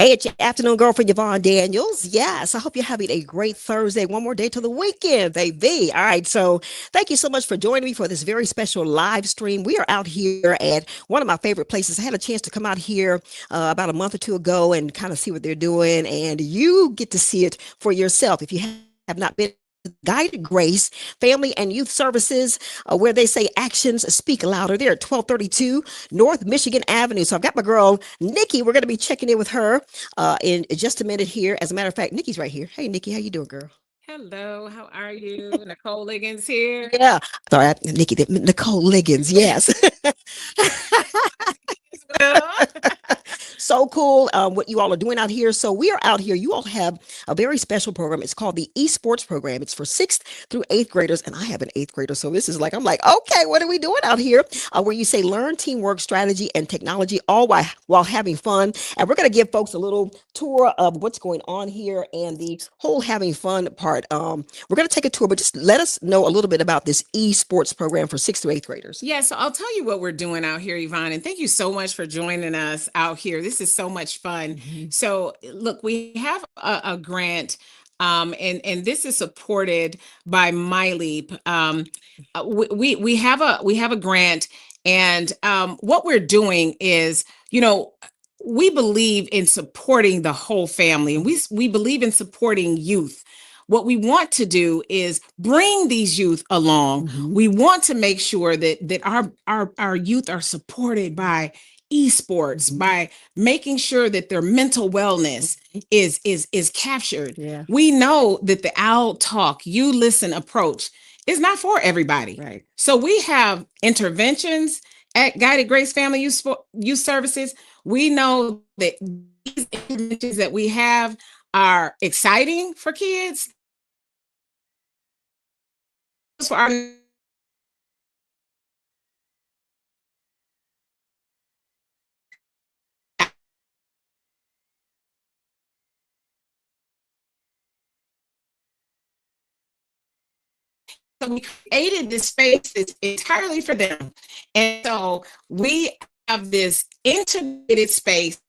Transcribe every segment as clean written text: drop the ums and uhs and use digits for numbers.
Hey, it's your afternoon girlfriend, Yvonne Daniels. Yes, I hope you're having a great Thursday. One more day to the weekend, baby. All right, so thank you so much for joining me for this very special live stream. We are out here at one of my favorite places. I had a chance to come out here about a month or two ago and kind of see what they're doing, and you get to see it for yourself. If you have not been Guided Grace Family and Youth Services, where they say actions speak louder. They're at 1232 North Michigan Avenue. So I've got my girl Nikki. We're going to be checking in with her in just a minute here. As a matter of fact, Nikki's right here. Hey, Nikki, how you doing, girl? Hello, how are you? Nicole Liggins here. Yeah, sorry, Nikki, Nicole Liggins. Yes. Well, So cool what you all are doing out here. So we are out here. You all have a very special program. It's called the Esports program. It's for sixth through eighth graders, and I have an eighth grader. So this is like I'm like, okay, what are we doing out here? Where you say learn teamwork, strategy, and technology, all while having fun. And we're gonna give folks a little tour of what's going on here and the whole having fun part. We're gonna take a tour, but just let us know a little bit about this Esports program for sixth through eighth graders. yeah, so I'll tell you what we're doing out here, Yvonne, and thank you so much for joining us out here. This is so much fun. Mhm. So, look, we have a grant, and this is supported by MyLeap. We have a grant, and what we're doing is, you know, we believe in supporting the whole family, and we believe in supporting youth. What we want to do is bring these youth along. Mhm. We want to make sure that our youth are supported by esports, Mhm. by making sure that their mental wellness is captured. Yeah. We know that the owl talk, you listen approach is not for everybody. Right. So we have interventions at Guided Grace Family Youth Services. We know that these interventions that we have are exciting for kids. For our So we created this space that's entirely for them. And so we have this integrated space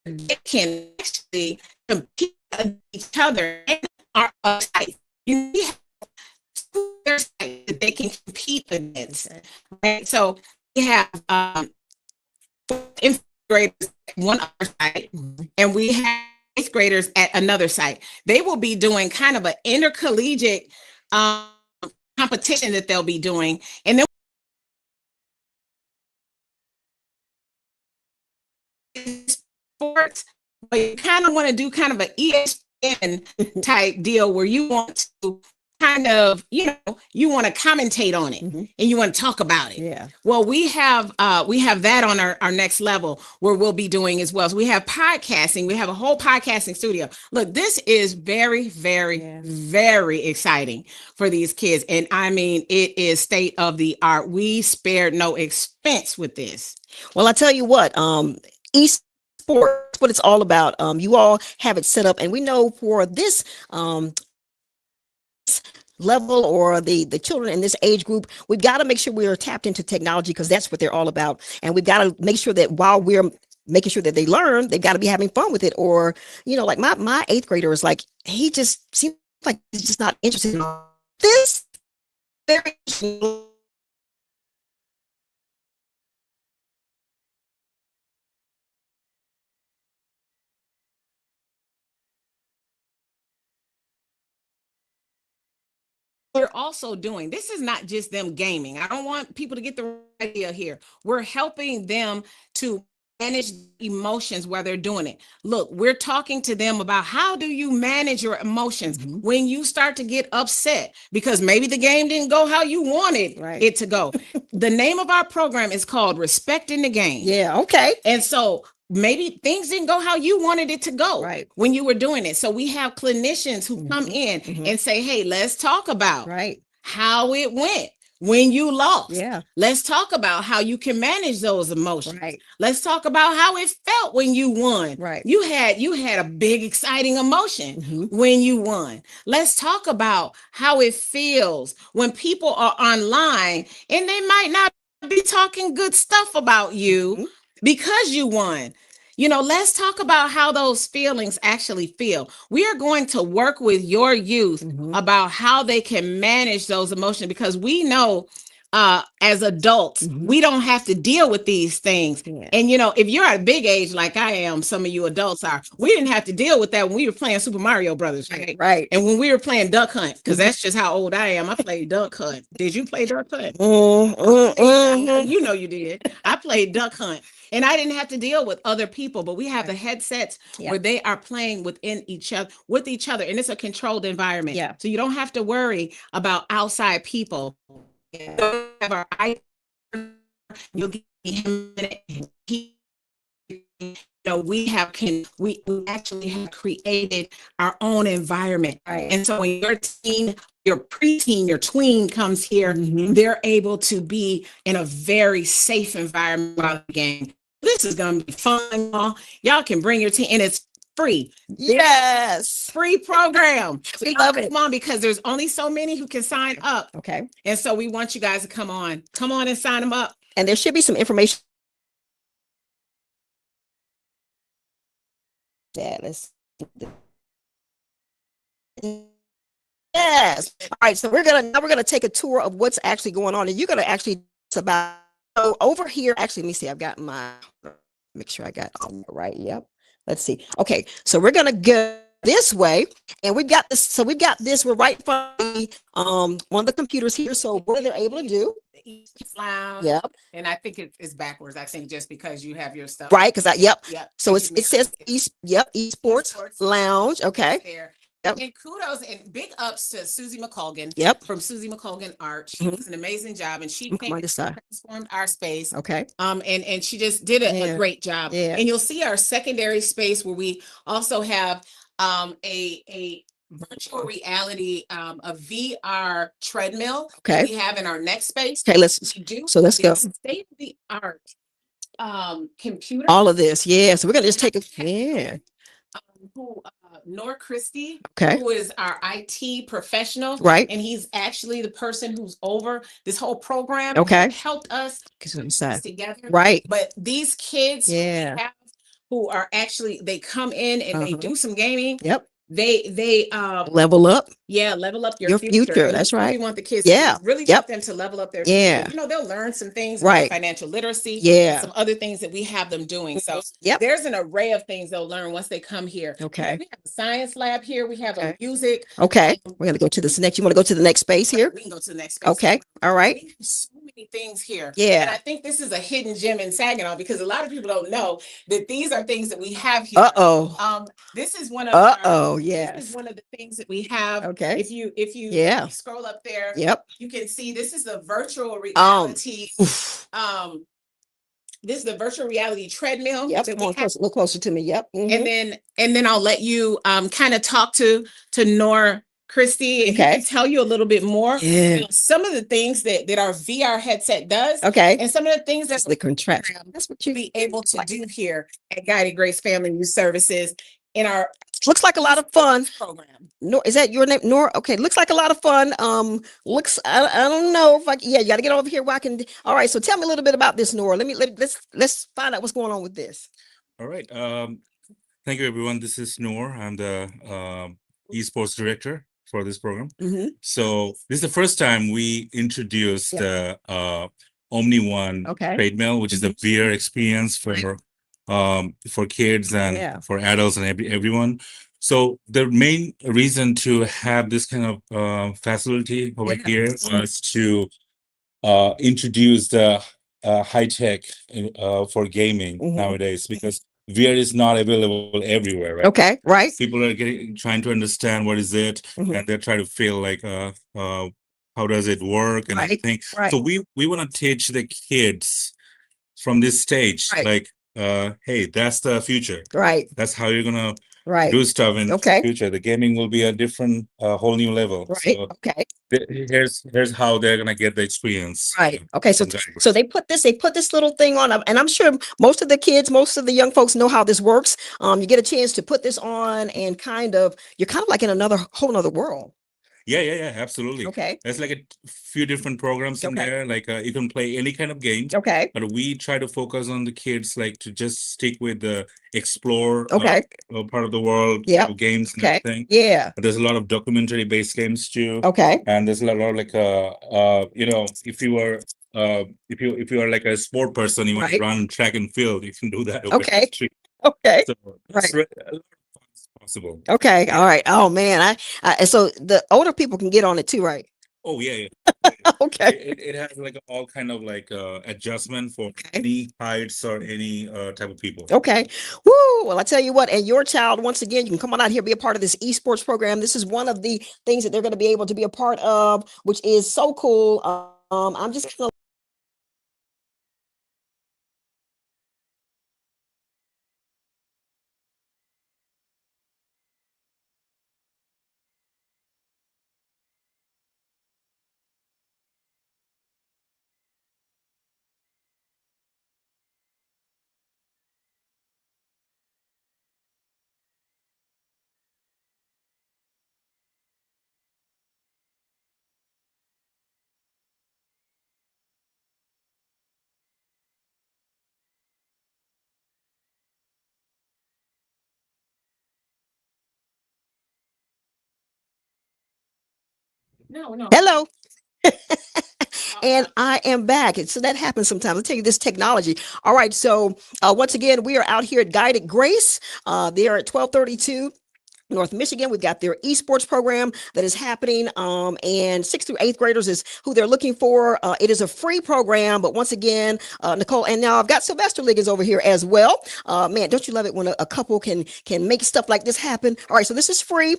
that can actually compete against each other and our sites. We have their sites that they can compete against. Okay. Right. So we have graders at one other site, Mhm. and we have eighth graders at another site. They will be doing kind of an intercollegiate competition that they'll be doing. And then sports, but you kind of want to do kind of an ESPN type deal where you want to kind of, you want to commentate on it Mhm. and you want to talk about it. Yeah. Well, we have that on our next level where we'll be doing as well. So we have podcasting, we have a whole podcasting studio. Look, this is very, very, Yeah. very exciting for these kids. And I mean, it is state of the art. We spared no expense with this. Well, I tell you what, esports, what it's all about. You all have it set up, and we know for this level or the children in this age group, we've got to make sure we are tapped into technology because that's what they're all about, and we've got to make sure that while we're making sure that they learn, they've got to be having fun with it. Or like my eighth grader is like he just seems like he's just not interested in all this. Very We're also doing this is not just them gaming. I don't want people to get the idea here. We're helping them to manage emotions while they're doing it. Look, we're talking to them about how do you manage your emotions Mhm. when you start to get upset because maybe the game didn't go how you wanted Right. it to go. The name of our program is called Respecting the Game. Yeah. Okay. And so maybe things didn't go how you wanted it to go Right. when you were doing it. So we have clinicians who come Mhm. in Mhm. and say, hey, let's talk about Right. how it went when you lost. Yeah. Let's talk about how you can manage those emotions. Right. Let's talk about how it felt when you won. Right. You had a big exciting emotion Mhm. when you won. Let's talk about how it feels when people are online and they might not be talking good stuff about you Mhm. because you won. let's talk about how those feelings actually feel. We are going to work with your youth about how they can manage those emotions, because we know as adults, we don't have to deal with these things. Yeah. And if you're at a big age like I am, some of you adults are, we didn't have to deal with that when we were playing Super Mario Brothers, right? Right. And when we were playing Duck Hunt, because that's just how old I am. I played Duck Hunt. Did you play Duck Hunt? You know you did. I played Duck Hunt. And I didn't have to deal with other people, but we have the headsets where they are playing within each other, and it's a controlled environment. Yeah. So you don't have to worry about outside people. You have our you'll get him he we actually have created our own environment. Right. And so when your teen, your preteen, your tween comes here, they're able to be in a very safe environment while the game. This is gonna be fun, y'all. Y'all can bring your teen, and it's free. Yes. Free program. So We love it. come on, because there's only so many who can sign up. Okay. And so we want you guys to come on and sign them up. And there should be some information. Yeah, yes. All right. So we're gonna take a tour of what's actually going on, and you're gonna actually about so over here. Actually, let me see. I've got my make sure I got all right. Yep. Let's see. Okay. So we're gonna go this way, and we've got this. So we've got this. We're right in front of one of the computers here. So what are they able to do? Lounge. Yep. And I think it's backwards. I think just because you have your stuff. Right. Because Yep. So it says Esports Lounge. Okay. There. Yep. And kudos and big ups to Susie McColgan. Yep. From Susie McColgan Art. She does an amazing job, and she transformed our space. Okay. And she just did a great job. Yeah. And you'll see our secondary space where we also have a virtual reality, a VR treadmill. Okay. We have in our next space. Okay. Let's go. State of the art computer. All of this. Yeah. So we're gonna just take a Nor Christie, okay, who is our IT professional, right? And he's actually the person who's over this whole program. Okay, helped us together, right? But these kids, who are actually, they come in and they do some gaming. Yep. They level up. Yeah, level up your future. That's right. We want the kids to really want them to level up their future. They'll learn some things, right? Financial literacy, some other things that we have them doing. So there's an array of things they'll learn once they come here. Okay. We have a science lab here. We have a music. Okay. We're gonna go to this next. You want to go to the next space here? We can go to the next space. Okay. All right. We have so many things here. Yeah. And I think this is a hidden gem in Saginaw, because a lot of people don't know that these are things that we have here. This is one of this is one of the things that we have. Okay. If you scroll up there, you can see this is the virtual reality. This is the virtual reality treadmill. Yep. Look closer to me. Yep. And then I'll let you kind of talk to Nor Christie, and he can tell you a little bit more. Some of the things that our VR headset does. Okay. And some of the things that the contraction. That's what you be able to do here at Guided Grace Family Youth Services in our looks like a lot of fun program. Nor, is that your name? Nor? Okay, looks like a lot of fun. I don't know if you got to get over here where I can. All right, so tell me a little bit about this, Nora. Let's find out what's going on with this. All right. Thank you, everyone. This is Noor. I'm the Esports director for this program. So this is the first time we introduced the Omni One treadmill, which is the VR experience for kids and for adults and everyone. So the main reason to have this kind of facility over here was to introduce the high tech for gaming nowadays, because VR is not available everywhere, right? Okay, right. People are trying to understand what is it, and they're trying to feel like how does it work and everything. Right. So we want to teach the kids from this stage, like, hey, that's the future. Right. That's how you're gonna do stuff in the future. The gaming will be a different, whole new level. Right. So here's how they're gonna get the experience. Right. Okay. So they put this little thing on, and I'm sure most of the young folks know how this works. You get a chance to put this on, and you're kind of like in another whole nother world. Yeah, absolutely. Okay. There's like few different programs in Okay. there. Like you can play any kind of games, Okay. but we try to focus on the kids, like to just stick with the explore Okay. part of the world, Yep. games and Okay. everything. Yeah. But there's a lot of documentary based games too, Okay. and there's a lot of like if you are like a sport person, you want to Right. run track and field, you can do that over the Okay. street. Okay. So Right. a lot of fun is possible. Okay. All right. Oh man. So the older people can get on it too, right? Oh yeah. Yeah. Okay. It has like all kind of like adjustment for Okay. any heights or any type of people. Okay. Woo. Well, I tell you what, and your child, once again, you can come on out here, be a part of this esports program. This is one of the things that they're going to be able to be a part of, which is so cool. I'm just kind of No, no. hello. And I am back. And so that happens sometimes. I'll tell you this technology. All right. So once again, we are out here at Guided Grace. They are at 1232 North Michigan. We've got their esports program that is happening, and 6th through 8th graders is who they're looking for. It is a free program, but once again, Nicole, and now I've got Sylvester Liggins over here as well. Man, don't you love it when a couple can make stuff like this happen? All right, so this is free.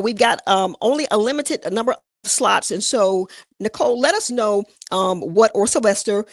We've got only a limited number of slots, and so Nicole, let us know what or Sylvester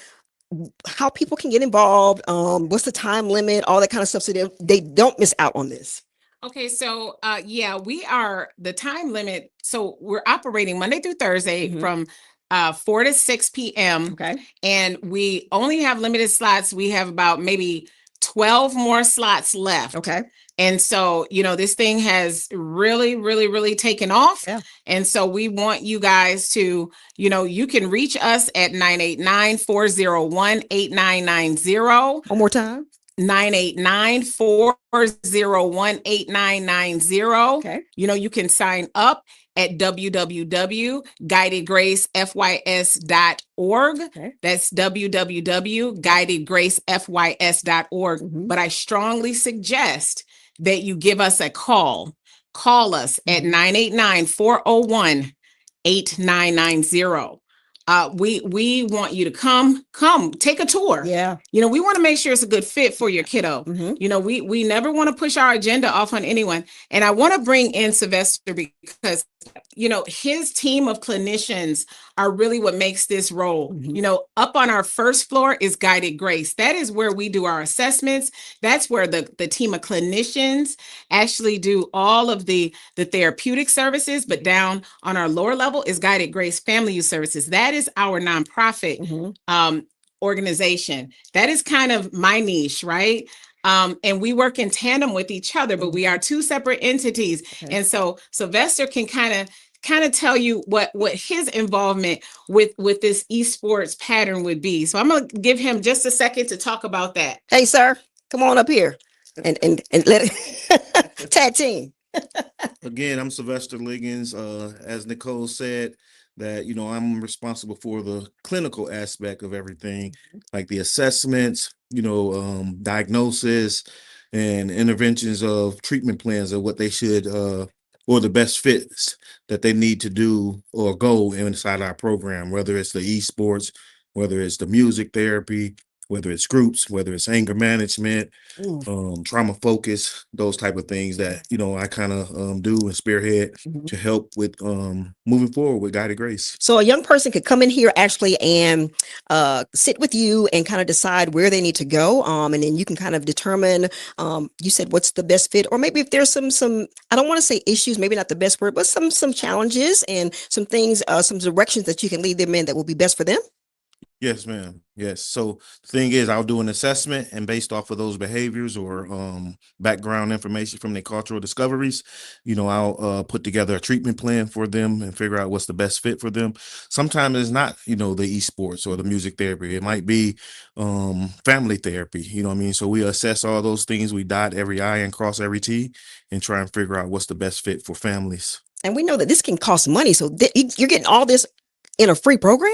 how people can get involved. What's the time limit? All that kind of stuff, so they don't miss out on this. Okay, so yeah, we are the time limit. So we're operating Monday through Thursday from 4 to 6 p.m. Okay. And we only have limited slots. We have about maybe 12 more slots left. Okay. And so, this thing has really, really, really taken off. Yeah. And so we want you guys to, you can reach us at 989-401-8990. One more time. 989-401-8990. Okay. You can sign up at www.guidedgracefys.org. Okay. That's www.guidedgracefys.org. But I strongly suggest that you give us a call. Call us at 989-401-8990. We want you to come take a tour. Yeah. We want to make sure it's a good fit for your kiddo. We never want to push our agenda off on anyone. And I want to bring in Sylvester because his team of clinicians are really what makes this role. Up on our first floor is Guided Grace. That is where we do our assessments. That's where the team of clinicians actually do all of the therapeutic services. But down on our lower level is Guided Grace Family Youth Services. That is our nonprofit organization. That is kind of my niche, right? And we work in tandem with each other, but we are two separate entities. Okay. And so Sylvester can kind of tell you what his involvement with this esports pattern would be. So I'm going to give him just a second to talk about that. Hey, sir, come on up here and let it tag team. Again, I'm Sylvester Liggins. As Nicole said, that I'm responsible for the clinical aspect of everything, like the assessments, diagnosis and interventions of treatment plans of what they should or the best fits that they need to do or go inside our program, whether it's the esports, whether it's the music therapy, whether it's groups, whether it's anger management, trauma focus, those type of things that, I kind of do and spearhead to help with moving forward with Guided Grace. So a young person could come in here actually and sit with you and kind of decide where they need to go. And then you can kind of determine, you said what's the best fit, or maybe if there's some, I don't want to say issues, maybe not the best word, but some challenges and some things, some directions that you can lead them in that will be best for them. Yes, ma'am. Yes. So the thing is, I'll do an assessment, and based off of those behaviors or background information from their cultural discoveries, I'll put together a treatment plan for them and figure out what's the best fit for them. Sometimes it's not, the esports or the music therapy. It might be family therapy. You know what I mean? So we assess all those things. We dot every I and cross every T and try and figure out what's the best fit for families. And we know that this can cost money. So you're getting all this in a free program?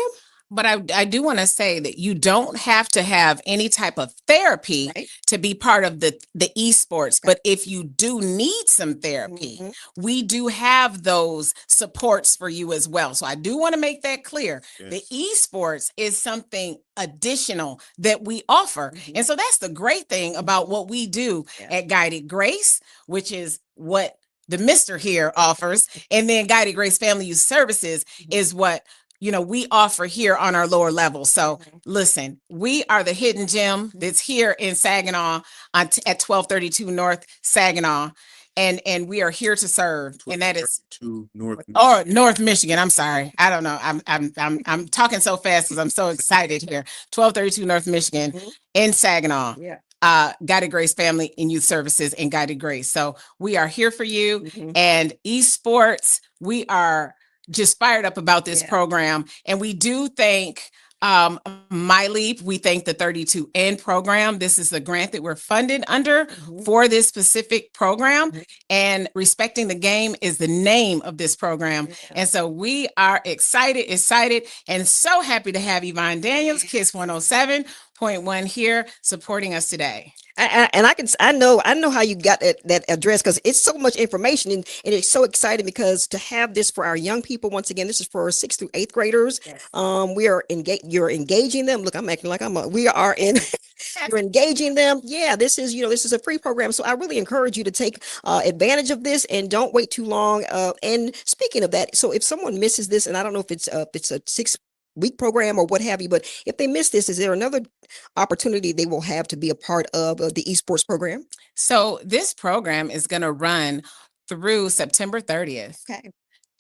But I do want to say that you don't have to have any type of therapy Right. to be part of the esports. But if you do need some therapy, we do have those supports for you as well. So I do want to make that clear. Yes. The esports is something additional that we offer. And so that's the great thing about what we do at Guided Grace, which is what the Mr. here offers. And then Guided Grace Family Youth Services is what we offer here on our lower level. So listen, we are the hidden gem that's here in Saginaw at 1232 North Saginaw. And we are here to serve. And that is to North. North Michigan. I'm sorry. I don't know. I'm talking so fast because I'm so excited here. 1232 North Michigan in Saginaw. Guided Grace Family and Youth Services and Guided Grace. So we are here for you. And esports, we are just fired up about this program. And we do thank My Leap. We thank the 32N program. This is the grant that we're funded under for this specific program. And Respecting the Game is the name of this program. And so we are excited, and so happy to have Yvonne Daniels, KISS 107.1 here supporting us today. And I know how you got that address, because it's so much information, and it's so exciting because to have this for our young people. Once again, this is for 6th through 8th graders. We are you're engaging them. Look, I'm acting like we are in. You're engaging them. Yeah, this is a free program. So I really encourage you to take advantage of this and don't wait too long. And speaking of that, so if someone misses this, and I don't know if it's a 6-week program or what have you, but if they miss this, is there another opportunity they will have to be a part of the esports program? So this program is going to run through September 30th.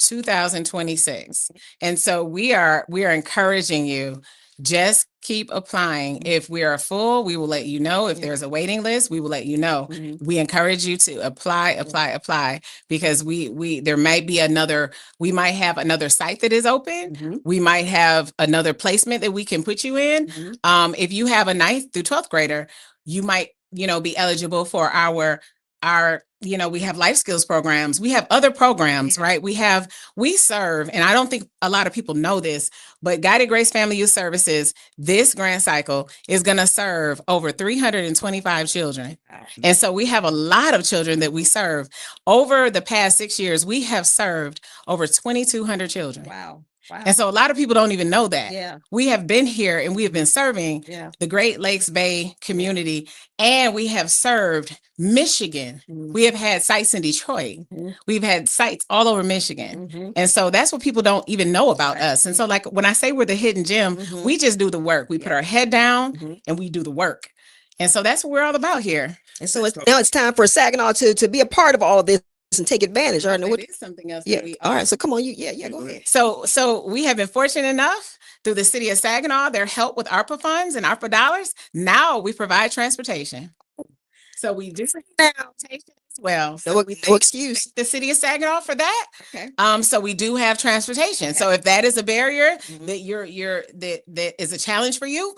2026. And so we are encouraging you, just keep applying. If we are full, we will let you know. If there's a waiting list, we will let you know. We encourage you to apply, because there might be we might have another site that is open. We might have another placement that we can put you in. If you have a 9th through 12th grader, you might, be eligible for our we have life skills programs. We have other programs, right? We serve, and I don't think a lot of people know this, but Guided Grace Family Youth Services, this grant cycle is going to serve over 325 children. And so we have a lot of children that we serve. Over the past 6 years, we have served over 2,200 children. Wow. And so a lot of people don't even know that. Yeah. We have been here and we have been serving the Great Lakes Bay community, and we have served Michigan. We have had sites in Detroit. We've had sites all over Michigan. And so that's what people don't even know about us. And so, like, when I say we're the hidden gem, we just do the work. We put our head down and we do the work. And so that's what we're all about here. And so now it's time for Saginaw to be a part of all of this and take advantage. I know what is something else. Yeah. All right. So come on, go ahead. So we have been fortunate enough through the city of Saginaw, their help with ARPA funds and ARPA dollars. Now we provide transportation. So we do transportation as well. No excuse. The city of Saginaw for that. Okay. So we do have transportation. So if that is a barrier that that is a challenge for you,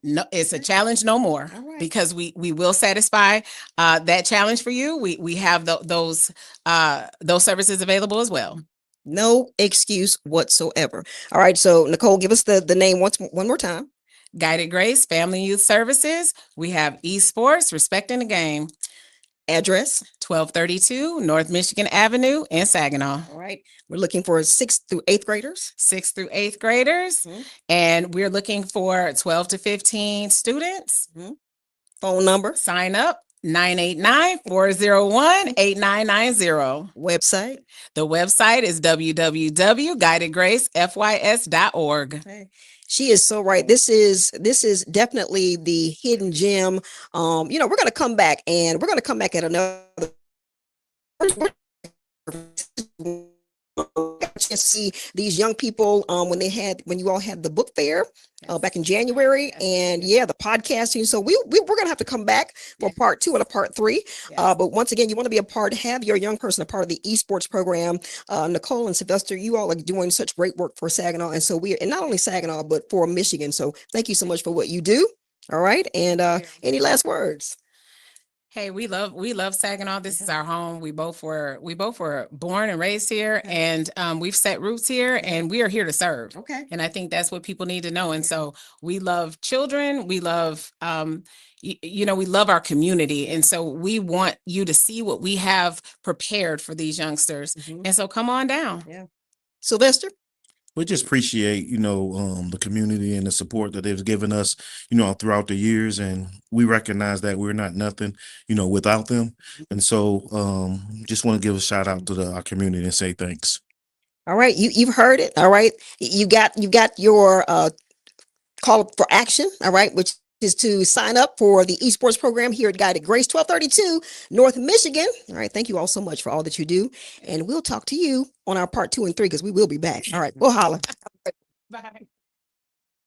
no, it's a challenge no more, because we will satisfy that challenge for you. We have those services available as well. No excuse whatsoever. All right. So Nicole, give us the name one more time. Guided Grace Family Youth Services. We have esports, Respecting the Game. Address 1232 North Michigan Avenue in Saginaw. All right. We're looking for 6th through 8th graders. 6th through 8th graders. And we're looking for 12 to 15 students. Phone number. Sign up 989-401-8990. Website. The website is www.guidedgracefys.org. Okay. She is so right. This is definitely the hidden gem. We're going to come back, and we're going to come back at another got a chance to see these young people when you all had the book fair back in January, and yeah, the podcasting. So we're gonna have to come back for part two and a part three. But once again, you want to be a part, have your young person a part of the esports program. Nicole and Sylvester, you all are doing such great work for Saginaw, and so and not only Saginaw but for Michigan. So thank you so much for what you do. All right, and any last words? Hey, we love Saginaw. This is our home. We both were born and raised here, and we've set roots here, and we are here to serve. Okay. And I think that's what people need to know. And so we love children. We love we love our community, and so we want you to see what we have prepared for these youngsters. And so come on down. Yeah. Sylvester. We just appreciate, the community and the support that they've given us, throughout the years. And we recognize that we're not nothing, without them. And so just want to give a shout out to our community and say thanks. All right, you've heard it. All right, you got your call for action. All right, which is to sign up for the esports program here at Guided Grace, 1232 North Michigan. All right, thank you all so much for all that you do, and we'll talk to you on our part two and three because we will be back. All right, we'll holla. Bye.